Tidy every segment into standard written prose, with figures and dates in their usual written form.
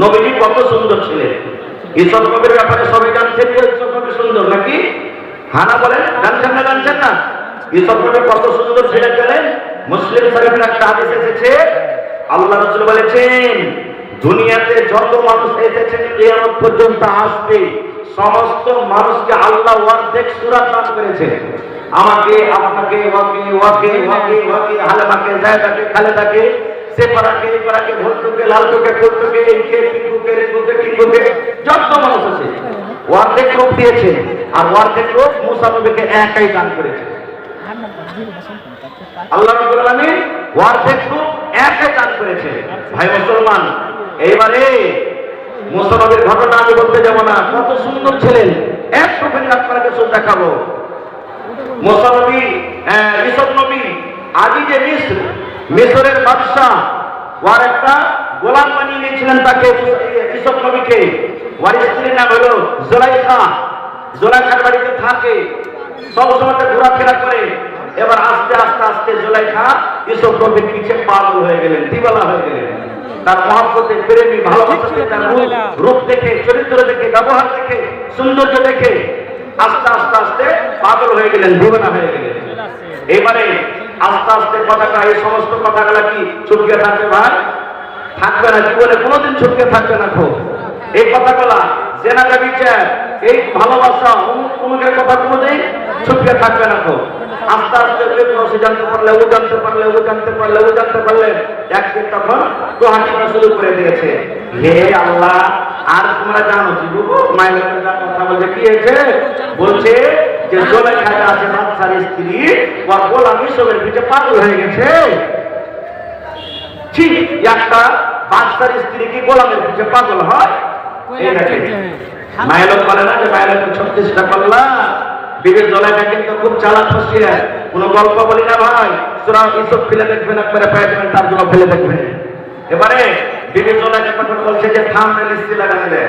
নবীজি কত সুন্দর ছিলেন। ইসব নবীর ব্যাপারে সবাই জানছেন যে ইসব নবী সুন্দর নাকি? হানা বলেন, জানছেন না জানছেন না? ইসব নবী কত সুন্দর ছিলেন জানেন? মুসলিম শরীফের একটা হাদিস এসেছে, আল্লাহ রাসূল বলেছেন দুনিয়াতে যত মানুষ এসেছেন কিয়ামত পর্যন্ত আসবে সমস্ত মানুষকে আল্লাহ অর্ধেক সূরা দান করেছেন। আমাকে, আপনাকে, ওকে ওকে ওকে ওকে, হালেমাকে, জায়দাকে, খালেদাকে, সেপারাকে, এপারাকে, ভোটুকে, লালটুকে, ফুলটুকে, এইকে, পিঙ্গুকে, রেঙ্গুকে, কিঙ্গুকে, যত মানুষ আছে অর্ধেক লোক দিয়েছে। আর অর্ধেক লোক মুসা নবীকে একাই দান করেছে। আল্লাহ রাব্বুল আলামিন অর্ধেক লোক একাই দান করেছে। ভাই মুসলমান, এইবারে মুসা নবীর ঘটনা আমি বলতে যাব না, কত সুন্দর ছিলেন। একটুখানি আপনাকে শুধু দেখাবো। মুসা নবী, ইসব নবী আদি যে মিশরের বাদশা ওর একটা গোলাম বানিয়ে নিয়েছিলেন তাকে, ইসব নবীকে। ওর স্ত্রীর নাম হলো জুলাইখা। জুলাইখার বাড়িতে থাকে, সব সময় ঘোরাফেরা করে। এবার আস্তে আস্তে আস্তে জুলাইখা ইসব নবীর পিছে পাগল হয়ে গেলেন, দিওয়ানা হয়ে গেলেন। তার মহব্বতে, প্রেমী, ভালোবাসাতে, তার রূপ দেখে, চরিত্র দেখে, ব্যবহার দেখে, সৌন্দর্য দেখে আস্তে আস্তে আস্তে পাগল হয়ে গেলেন, দিওয়ানা হয়ে গেলেন। এবারে আস্তে আস্তে কথাটা, এই সমস্ত কথাগুলা কি ছুটকে থাকবে ভাই? থাকবে না, জীবনে কোনোদিন ছুটকে থাকবে না। খুব এই কথাগুলা জেনাকা বিচার, এই ভালোবাসা, অমুকের কথা কোনোদিন ছুটকে থাকবে না। খুব আস্তে আস্তে সে জানতে পারলে, ও জানতে পারলে, ও জানতে পারলে, ও জানতে পারলে, একদিন তখন দোহানিটা শুরু করে দিয়েছে, হে আল্লাহ, আর তোমরা জানো জীবু মায়ের কথা বলছে কি হয়েছে? বলছে যে জুলাইখা আছে বাদশার স্ত্রী, ওর গোলাম ইসবের পিছে পাগল হয়ে গেছে। ঠিক একটা বাদশার স্ত্রী কি গোলামের পিছে পাগল হয়? এই দেখেন মায়ের বলে না যে মায়ের 36টা পাল্লা। বিবি জুলাইখা কিন্তু খুব চালাক ফসিয়া, কোনো গল্প বলি না ভাই। সূরা ইউসুফ ফেলে দেখবেন, একবারে পায়ে দেবেন, তার জন্য ফেলে দেখবেন। এবারে বিবি জুলাইখা তখন বলছে যে থাম রে, লিস্তি লাগানো দে,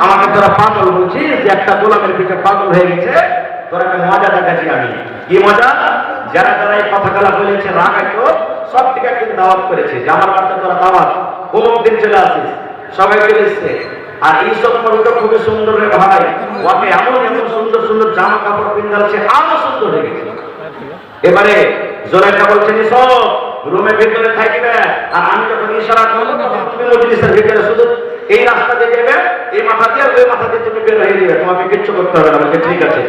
আমাকে তোরা পাগল বলছিস যে একটা গোলামের পিছে পাগল হয়ে গেছে, তোরা একটা মজা দেখাচ্ছি আমি। কি মজা? যারা যারা এই কথাগুলা বলেছে রাগাইতো সব থেকে কিন্তু দাওয়াত করেছে যে আমার বাড়িতে তোরা দাওয়াত, অমুক দিন চলে আসিস, সবাই চলে এসছে। আর এইসব মরুটা খুবই সুন্দর রে ভাই, ওকে এমন এমন সুন্দর সুন্দর জামা কাপড় পিন্ধাচ্ছে, আরো সুন্দর হয়ে গেছে। এবারে জুলাইখা বলছেন সব রুমের ভিতরে থাকবে, আর আমি যখন ইশারা করবো তখন তুমি মজলিসের ভিতরে শুধু এই রাস্তা দিয়ে যাবে, এই মাথা দিয়ে ওই মাথা দিয়ে তুমি বের হয়ে যাবে, তোমাকে কিচ্ছু করতে হবে না। বলছে ঠিক আছে,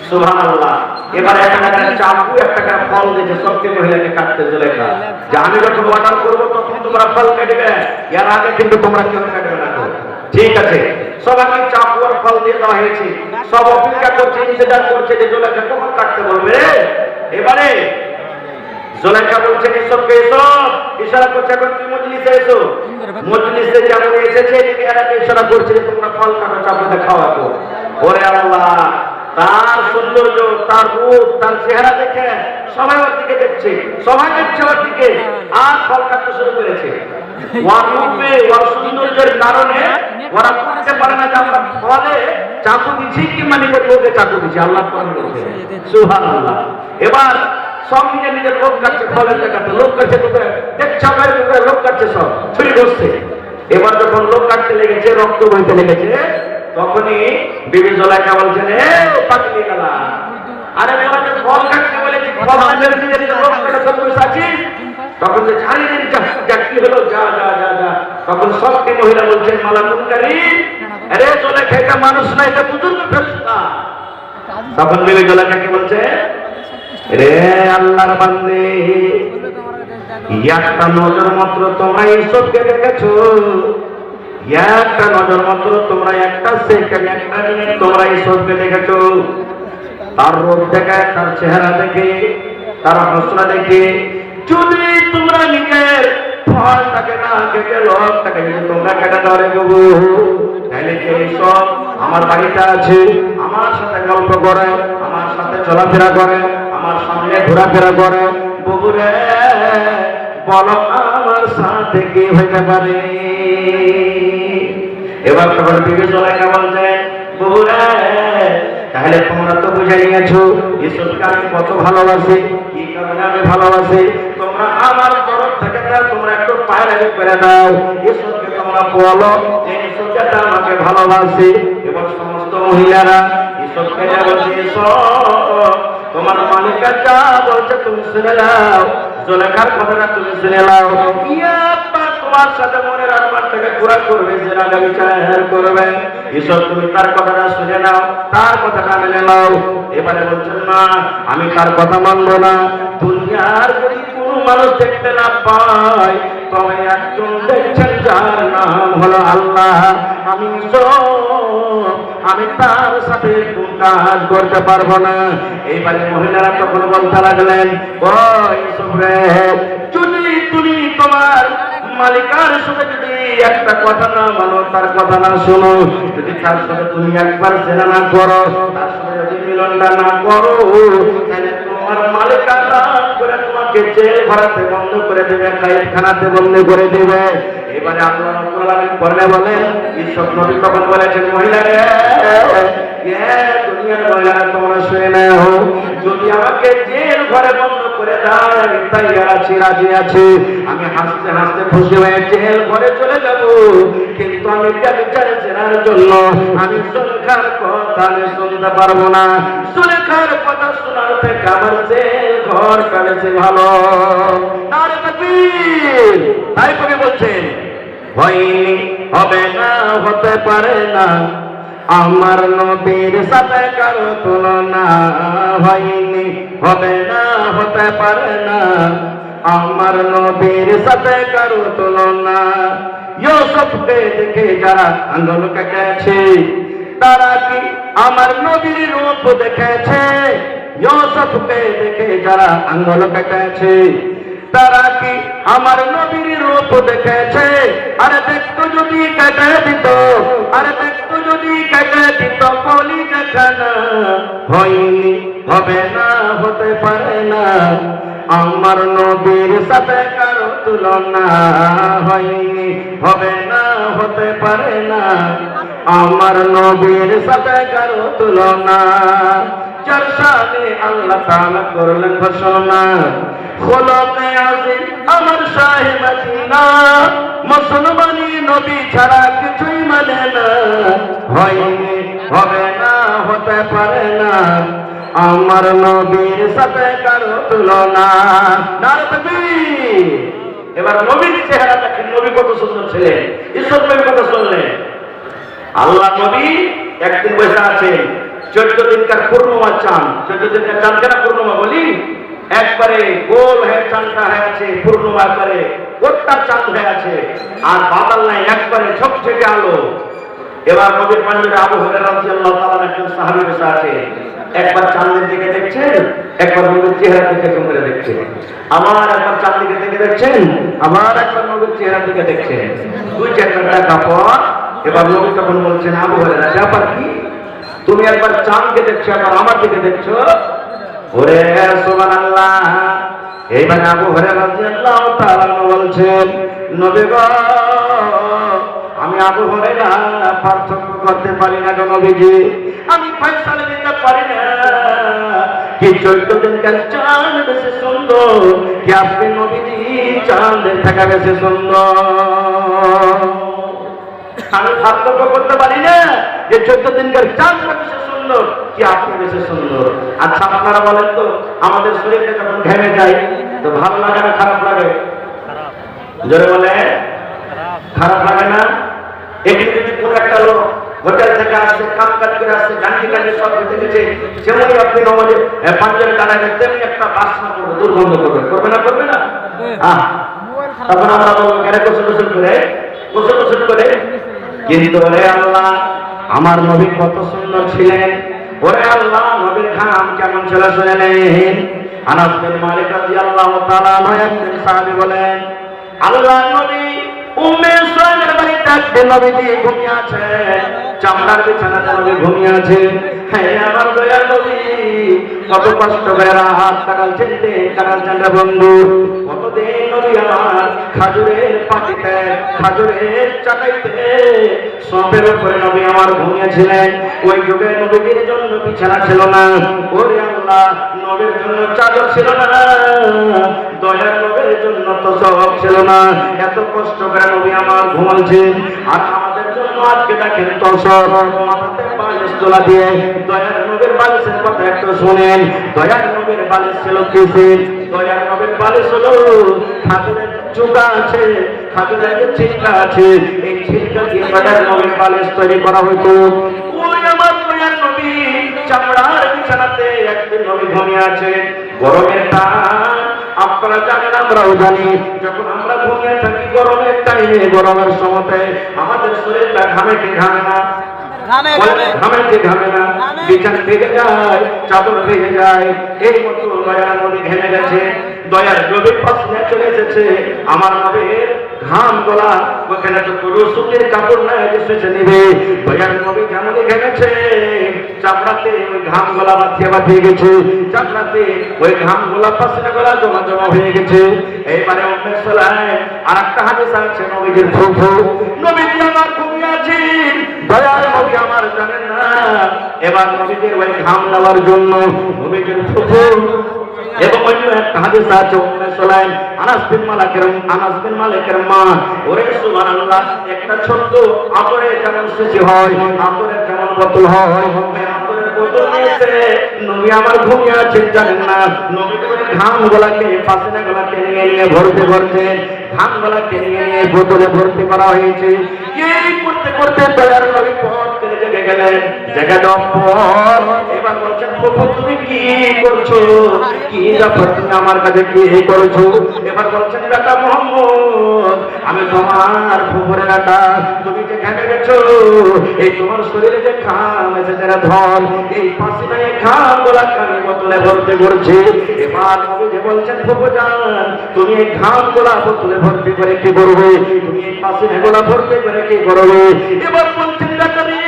সুবহানাল্লাহ। এবার একটা চাকু, একটা ফল দিয়েছে সবকে মহিলাকে কাটতে জুলাইখা, যে আমি যখন অর্ডার করবো তখন তোমরা ফল কাটবে, এর আগে কিন্তু তোমরা কেউ কাটবে না। ঠিক আছে, সবাইকে চাকু আর ফল দিয়ে দেওয়া হয়েছে। সব অপেক্ষা করছে, ইন্তজার করছে যে জুলাইখা কখন কাটতে বলবে। এবারে জুলাইখা বলছে এসবকে, এসব ইশারা করছে, এখন তুই মজলিসে এসো। মজলিসে যেমন এসেছে এদিকে এরাকে ইশারা করছে যে তোমরা ফল কাটো, চাকুতে খাওয়াবো। ওরে আল্লাহ, তার সৌন্দর্য, তার রূপ, তার চেহারা দেখে সবাই ওর দিকে দেখছে, সবাই দেখছে ওর দিকে, আর ফল কাটতে শুরু করেছে। ওর রূপে, ওর সৌন্দর্যের কারণে ওরা বুঝতে পারে না যে আমরা ফলে চাকু দিচ্ছি কি মানে লোকে চাকু দিচ্ছি। আল্লাহ সুবহানাল্লাহ। এবার সব নিজের নিজের লোক কাটছে, ফলের জায়গাতে লোক কাটছে, দেখছে লোক কাটছে, সব ছুরি বসছে। এবার যখন লোক কাটতে লেগেছে, রক্ত বইতে লেগেছে, তখনই বিবি জুলাইখা বলছেন এ পাগলি গেলা, আরে মেয়েটা ফল কাটতে বলেছি, ফল নিজের নিজের লোক কাটে সব বসে আছিস। তখন যে ছাড়ি দিন, কি হলো, যা যা যা যা। তখন সবকে মহিলা বলছেন মালাকুনকারী, আরে জুলাইখা এটা মানুষ না, এটা বুজুর্গ ফেরেশতা। তখন বিবি জুলাইখা কি বলছে, রে আল্লাহর বান্দে, একটা নজর মাত্র তোমরা ইসবকে দেখেছো, একটা নজর মাত্র তোমরা, একটা সেকেন্ড, একটা মিনিট তোমরা ইসবকে দেখেছো। তার রূপ দেখে, তার চেহারা দেখে, তার হাসনা দেখে যদি তোমরা নিজের ফলটাকে না কেটে লোকটাকে যদি তোমরা কেটে ধরে দেবো, তাহলে সব আমার বাড়িতে আছে, আমার সাথে গল্প করে, আমার সাথে চলাফেরা করে, আমার সামনে ঘোরাফেরা করে, বগুরে বলো আমার সাথে কি হইতে পারে। এবার তখন বিবি জুলাইখা বলছে, বগুরে তাহলে তোমরা তো বুঝে নিয়েছো ইসবকে আমি কত ভালোবাসি, কি কারণে আমি ভালোবাসি। তোমরা আমার তরফ থেকে তোমরা একটু পায়রানি করে দাও, ইসবকে তোমার তোমরা বলো এই সত্যটা আমাকে ভালোবাসে। এবং সমস্ত মহিলারা ঈশ্বরকে বলছে তোমার মালিক যা বলছে তুমি শুনে নাও, জুলেখার কথাটা তুমি শুনে নাও। তোমার সাথে মনের আরমান থেকে পুরা করবে, জেনা বিচার করবে, ঈশ্বর তুমি তার কথাটা শুনে নাও, তার কথাটা মেনে নাও। এবারে বলছেন না আমি তার কথা মানবো না। দুনিয়ার যদি কোনো মানুষ দেখতে না পায় তবে একজন দেখছেন যার নাম হলো আল্লাহ। আমি তার সাথে কাজ করতে পারবো না। এইবারে মহিলারা তখন বলতে লাগলেন যদি তুমি তোমার মালিকার সাথে যদি একটা কথা না মানো, তার কথা না শোনো, যদি তার সাথে তুমি একবার জেনা না করো, তার সাথে যদি মিলনটা না করো, তাহলে তোমার মালিকার করে তোমাকে জেল ঘরাতে বন্ধ করে দেবে, খানাতে বন্ধ করে দেবে। এবারে আল্লাহ রাব্বুল আলামিন পড়লে বলেন ঈশ্বর নবী তখন বলেছেন মহিলারে দুনিয়ার মহিলারা তোমরা শুনে নাও, যদি আমাকে জেল ঘরে বন্ধ করে দাও আমি তৈরি আছি, রাজি আছি। আমি হাসতে হাসতে খুশি হয়ে জেল ঘরে চলে যাব, কিন্তু আমি বিচারে জেনার জন্য আমি সুলেখার কথা আমি শুনতে পারবো না। সুলেখার কথা শোনার থেকে আমার জেল ঘর কাটেছে ভালো। নারে তাকবীর। তাই কবি বলছেন হয়নি, হবে না, হতে পারে না আমার নবীর সাথে কারো তুলনা। হয়নি, হবে না, হতে পারে না আমার নবীর সাথে কারো তুলনা। ইউসুফকে দেখে যারা আঙ্গুল কেটেছে তারা কি আমার নবীর রূপ দেখেছে? ইউসুফকে দেখে যারা আঙ্গুল কেটেছে তারা কি আমার নবীর রূপ দেখেছে? আরে দেখতো যদি কেটে দিত, আরে দেখতো যদি কেটে দিত বলি যেখানা। হয়নি, হবে না, হতে পারে না আমার নবীর সাথে কারো তুলনা। হয়নি, হবে না, হতে পারে না আমার নবীর সাথে কারো তুলনা। যার শানে আল্লাহ তাআলা করলেন ঘোষণা, খোলকে আজিম আমার শাহে মদিনা, মুসলমানি নবী ছাড়া কিছুই মানে না। হয়নি, হবে না, হতে পারে না আমার নবীর সাথে কারো তুলনা। নারে তাকবীর। এবার নবীর চেহারা দেখেন, নবী কত সুন্দর ছিলেন। ঈশ্বর নবী কত শুনলেন। আল্লাহ নবী একদিন বসে আছেন, 14 দিনকার পূর্ণিমা চাঁদ। 14 দিনকার চাঁদ কেন পূর্ণিমা বলি? একবারে গোল হয়ে চাঁদটা হয়ে আছে, পূর্ণিমা করে গোটা চাঁদ হয়ে আছে, আর বাদল নাই, একবারে ঝকঝকে আলো। এবার নবীর পাঞ্জরে আবু হুরায়রা রাদিয়াল্লাহু তাআলা একজন সাহাবী বসে আছে। একবার চাঁদের দিকে দেখছেন, একবার নবীর চেহারা দিকে করে দেখছেন, আবার একবার চাঁদ দিকে দেখে দেখছেন, আবার একবার নবীর চেহারা দিকে দেখছেন। 2-4 ঘন্টা পর এবার নবী তখন বলছেন আবু হুরায়রা ব্যাপার কি? তুমি একবার চাঁদকে দেখছো, একবার আমার দিকে দেখছো। ওরে সুবহানাল্লাহ। এইবার আবু হুরায়রা রাদিয়াল্লাহু তাআলা বলছেন নবী গো, আমি আবু হুরায়রা পার্থক্য করতে পারি না গো নবীজি, আমি ফয়সালা দিতে পারি না কি 14 দিনকার চাঁদ বেশি সুন্দর, কি আপনি নবীজি চাঁদের থেকে বেশি সুন্দর। আমি পার্থক্য করতে পারি না যে 14 দিনকার চাঁদ বেশি সুন্দর কি আপনি বেশি সুন্দর। আচ্ছা আপনারা বলেন তো, আমাদের শরীরটা যখন ঘেমে যায় তো ভালো লাগে না খারাপ লাগে? জোরে বলে খারাপ লাগে না? এখানে যদি কোনো একটা লোক হোটেল থেকে আসছে, কাম কাজ করে আসছে, গান্ধী গান্ধী সব দেখেছে, যেমনই আপনি আমাদের পাঞ্জাবে দাঁড়াবেন তেমনি একটা বাসনা করবে, দুর্গন্ধ করবে, করবে না? করবে না? তখন আমরা বলবো কেন গোসল গোসল করে, গোসল গোসল করে। কিন্তু ওরে আল্লাহ, আমার নবী কত সুন্দর ছিলেন। ওরে আল্লাহ, নবীর ঘাম কেমন ছিল শুনে নেন। আনাস বিন মালিক রাদিয়াল্লাহু তাআলা একজন সাহাবী বলেন, আল্লাহ নবী উম্মে সুলাইমের বাড়িতে একদিন নবীজি ঘুমিয়ে আছে, চামড়ার বিছানাতে নবী ঘুমিয়ে আছে। হ্যাঁ আমার দয়াল নবী কত কষ্ট করে রাত কাটালছেন বন্ধু। কতদিন নবী আমার খাজুরের পাটিতে, খাজুরের চাটাইতে সবের উপরে নবী আমার ঘুমিয়েছিলেন। ওই যুগে নবীর জন্য বিছানা ছিল না, ওরে আল্লাহ নবীর জন্য চাদর ছিল না, দয়ার নবীর জন্য তো সব ছিল না। এত কষ্ট করে নবী আমার ঘুমাচ্ছেন, আর আমাদের জন্য আজকে দেখেন তো সব মাথাতে বালিশ তোলা দিয়ে। দয়ার নবীর বালিশের কথা একটু শুনেন। দয়ার নবীর বালিশ ছিল কিসের? দয়ার নবীর বালিশ হলো খাতুনের চুকা আছে, খাতুনের ছিটকা আছে, এই ছিটকা দিয়ে দয়ার নবীর বালিশ তৈরি করা হতো। ওই আমার দয়ার নবী চামড়ার বিছানাতে একদিন নবী ঘুমিয়ে আছে। গরমের টান আপনারা জানেন, আমরাও জানি, যখন আমরা ঘুমিয়ে থাকি গরমের টাইমে, গরমের সময়তে আমাদের শরীরটা ঘামে কি ঘামে না? ঘামে কি ঘামে না? বিছানা ভেঙে যায়, চাদর ভেঙে যায়। এই মতো দয়ার নবী ঘেমে গেছে। দয়ার নবীর পাশে চলে এসেছে আমার নবীর ঘাম গলা, ওখানে তো কোনো সুতির কাপড় নাই যে সেচে নিবে। দয়ার নবী যেমনই ঘেমেছে, চাপড়াতে ওই ঘাম গলা বাঁধিয়ে গেছে, চাপড়াতে ওই ঘাম গলা পাশে গলা জমা জমা হয়ে গেছে। এইবারে উম্মে সুলাইম আর একটা হাদিস আছে নবীজির ফুফু, নবীজি আমার ঘুমিয়ে আছে, দয়ার নবী আমার জানেন না। এবার নবীজির ওই ঘাম নেওয়ার জন্য নবীজির ফুফু এবং অন্য একটা হাদিস আছে উম্মে সুলাইম আনাস বিন মালিকের মা, ওরে সুবহানাল্লাহ, একটা ছোট্ট আতরে যেমন শিশি হয়, আতরের যেমন বোতল হয়, আতরের বোতল নিয়েছে নবী আমার ঘুমিয়ে আছেন জানেন না। নবী করে ঘাম গলাকে পাসিনা গলাকে নিয়ে ভরতে ভরতে ঘাম গলাকে নিয়ে বোতলে ভর্তি করা হয়েছে। এই করতে করতে দয়ার নবী পথ করে জেগে গেলেন। জেগে দেওয়ার পর এবার বলছেন প্রভু তুমি কি করছো, কি ব্যাপার, তুমি আমার কাছে কি করছো? এবার বলছেন বেটা মোহাম্মদ, আমি তোমার ফুফুরের বেটা, তুমি যে ঘেমে গেছো, এই তোমার শরীরে যে ঘাম এসেছে ধন, এই পাসিনায় ঘাম গোলাকে আমি বোতলে ভর্তি করছি। এবার নবী যে বলছেন ফুফু জান, তুমি এই ঘাম গোলা বোতলে ভর্তি করে কি করবে? তুমি এই পাসিনা গোলা ভর্তি করে কি করবে? এবার বলছেন বেটারি,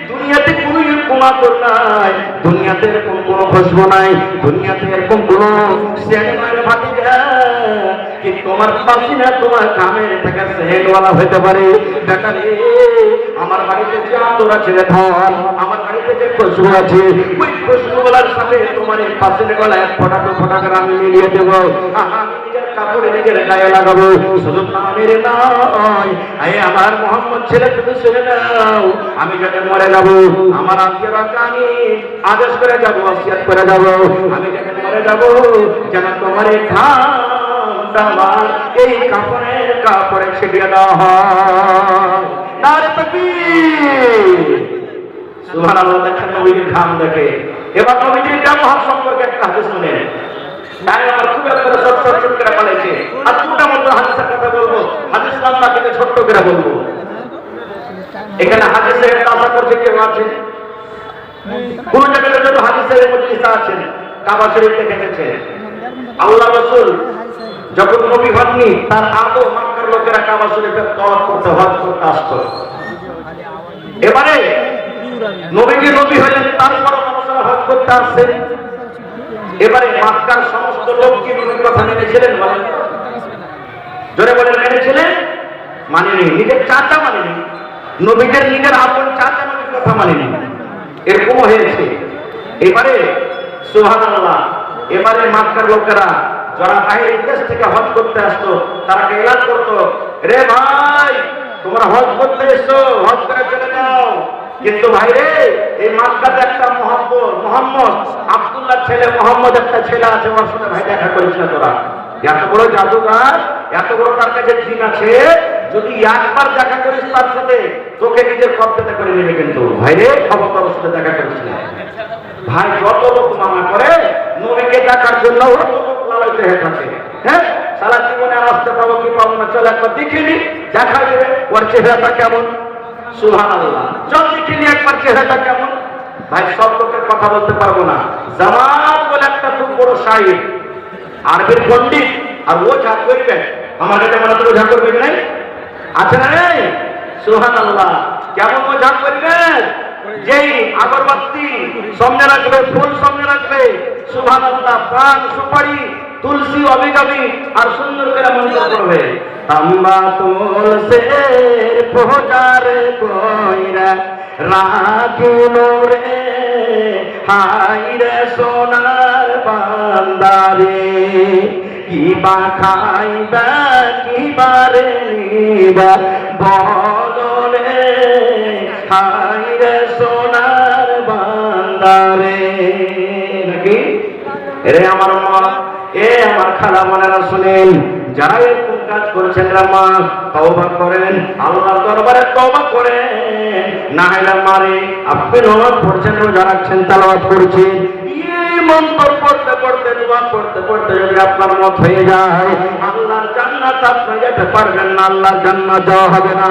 দুনিয়াতে কোনো কুমাতর নাই, দুনিয়াতে এরকম কোনো খুশবু নাই, দুনিয়াতে এরকম কোনো সেন্ট ভাতি যায় কি তোমার পাসিনা তোমার ঘামের থেকে সেন্টওয়ালা হতে পারে? বেটারে, আমার বাড়িতে যে আতর আছে ধন, আমার বাড়িতে যে খুশবু আছে, ওই খুশবুওয়ালার সাথে তোমার এই পাসিনা গলা এক ফোঁটা দু ফোঁটা করে আমি মিলিয়ে দেবো। আমি নিজের কাপড়ে নিজের গায়ে লাগাবো। শুধু নামের নয়, আমার মোহাম্মদ ছেলে তুমি শুনে নাও, আমি যাতে মরে যাবো, আমার আত্মীয়রা আমি আদেশ করে যাবো, ওসিয়ত করে যাবো, আমি যাতে মরে যাবো যেন তোমার এই ঘামটা আমার এই কাপড়ে ছিটিয়ে দেওয়া হয়। নারে তাকবীর, সুবহানাল্লাহ। দেখেন নবীর ঘাম দেখে। এবার নবীজির ব্যবহার সম্পর্কে একটা হাদিস শুনেন। তাই আমার খুব একটা ছোট্ট করে বলেছে, আর দুটা মতো হাদিসের কথা বলবো, হাদিস লম্বা কিন্তু ছোট্ট করে বলবো। এখানে হাদিসের একটা আশা করছে কেউ আছে? কোন জায়গায় যত হাদিসের মজলিস আছেন কাবা শরীফ দেখেছে, আল্লাহ রাসূল যখন নবী হননি তার আগেও মক্কার লোকেরা কাবা শরীফে তওয়াফ করতে, হজ করতে আসতো। এবারে নবীজি নবী হলেন, তারপর মানুষরা হজ করতে আসছে। এবারে মক্কার সমস্ত লোক কি নবীর কথা মেনেছিলেন? বলেন, জোরে বলেন, মেনেছিলেন? মানেনি। নিজের চাচা মানেনি, নবীদের নিজের আপন চাচা নবীর কথা মানেনি, এরকম হয়েছে। এবারে সুবহানাল্লাহ, এবারে মক্কার লোকেরা যারা বাইরের দেশ থেকে হজ করতে আসতো তারা এলান করতো, রে ভাই তোমরা হজ করতে এসছো, হজ করে চলে যাও। কিন্তু ভাই রে, এই মক্কাতে একটা মোহাম্মদ আব্দুল্লাহ ছেলে মোহাম্মদ একটা ছেলে আছে, ওর সাথে ভাই দেখা করিস না তোরা। এত বড় জাদুঘর, এত বড় তার কাছে জিন আছে, যদি একবার দেখা করিস তার সাথে তোকে নিজের কব্জাতে করে নেবে। কিন্তু ভাই রে, খবরদার সাথে দেখা করিস না। ভাই যত লোক মানা করে নবীকে দেখার জন্য ওরা তো লোক লালাইতে হয়ে থাকে। হ্যাঁ, সারা জীবনে আর আসতে পাবো কি পাবো না, চল একবার দেখিনি, দেখা দেবে ওর চেহারাটা কেমন। সুবহানাল্লাহ, চল দেখিনি একবার চেহারাটা কেমন। ভাই সব লোকের কথা বলতে পারবো না। জামাল বলে একটা খুব বড় শায়র, আরবির পণ্ডিত, আর ও যা করবেন আমার কাছে মনে তো যা করবেন নাই আছে না নেই? সুবহানাল্লাহ, কেমন ও যা করবেন, যেই আগরবাতি সামনে রাখবে, ফুল সামনে রাখবে, সুবহানাল্লাহ, পান সুপারি তুলসী অবিগাবি আর সুন্দর করে মন্ত্র করবে। তাম্বা তুলসের প্রচার কইরা রাখিল রে হাইরে সোনার বান্দারে কিবা খাইবা কিবারে নিবা বলো রে হাইরে সোনার বান্দারে নাকি এরে আমার মা এ আমার খালা মনেরা শুনেন যারা এরকম কাজ করছেন মা তওবা করেন আল্লাহর দরবারে তওবা করেন না হলে মারে আপনি নামাজ পড়ছেন রোজা রাখছেন তেলাওয়াত করছেন এই মন্ত্র পড়তে পড়তে দোয়া পড়তে পড়তে যদি আপনার মত হয়ে যায় আল্লাহর জান্নাত আপনি যেতে পারবেন না আল্লাহর জান্নাত যাওয়া হবে না